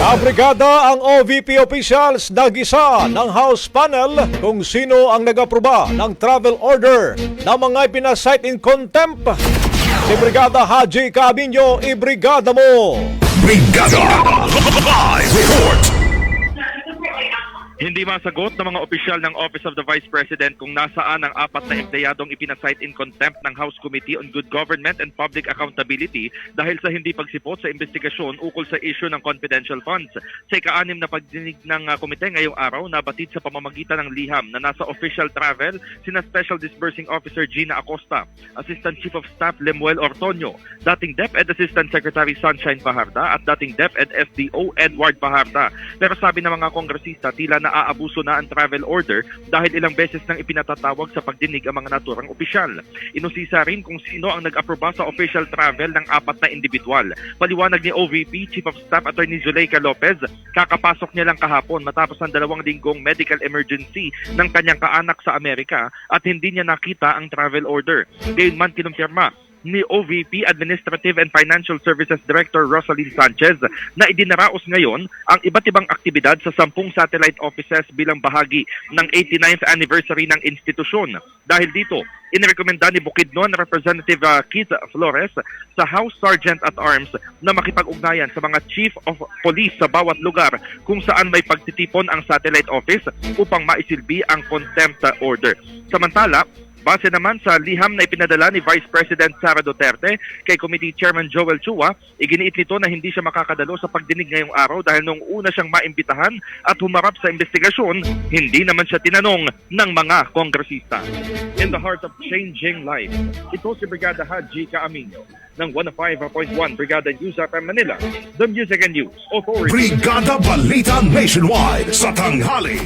Nabrigada ang OVP officials nag-isa ng House panel kung sino ang nag-aproba ng travel order na mga ipinasight in contempt. Si Brigada Haji Cabinyo, ibrigada mo! Brigada Live Report. Hindi masagot ng mga opisyal ng Office of the Vice President kung nasaan ang apat na empleyadong ipinasight in contempt ng House Committee on Good Government and Public Accountability dahil sa hindi pagsipot sa investigasyon ukol sa issue ng confidential funds. Sa ika-6 na pagdinig ng komite ngayong araw, nabatid sa pamamagitan ng liham na nasa official travel sina Special Disbursing Officer Gina Acosta, Assistant Chief of Staff Lemuel Ortonio, dating DepEd Assistant Secretary Sunshine Fajarda at dating DepEd SDO Edward Fajarda. Pero sabi ng mga kongresista, tila naaabuso na ang travel order dahil ilang beses nang ipinatatawag sa pagdinig ang mga naturang opisyal. Inusisa rin kung sino ang nag-aproba sa official travel ng apat na individual. Paliwanag ni OVP Chief of Staff Attorney Zuleika Lopez, kakapasok niya lang kahapon matapos ang 2 linggong medical emergency ng kanyang kaanak sa Amerika at hindi niya nakita ang travel order. Gayunman kinumpirma ni OVP Administrative and Financial Services Director Rosalyn Sanchez na idinaraos ngayon ang iba't ibang aktibidad sa 10 satellite offices bilang bahagi ng 89th anniversary ng institusyon. Dahil dito, inirekomenda ni Bukidnon Representative Keith Flores sa House Sergeant at Arms na makipag-ugnayan sa mga Chief of Police sa bawat lugar kung saan may pagtitipon ang satellite office upang maisilbi ang contempt order. Samantala, base naman sa liham na ipinadala ni Vice President Sara Duterte kay Committee Chairman Joel Chua, iginiit nito na hindi siya makakadalo sa pagdinig ngayong araw dahil nung una siyang maimbitahan at humarap sa investigasyon, hindi naman siya tinanong ng mga kongresista. In the heart of changing life, ito si Brigada Haji Cabinyo ng 105.1 Brigada News FM Manila, the Music and News Authority. Brigada Balita Nationwide sa tanghali.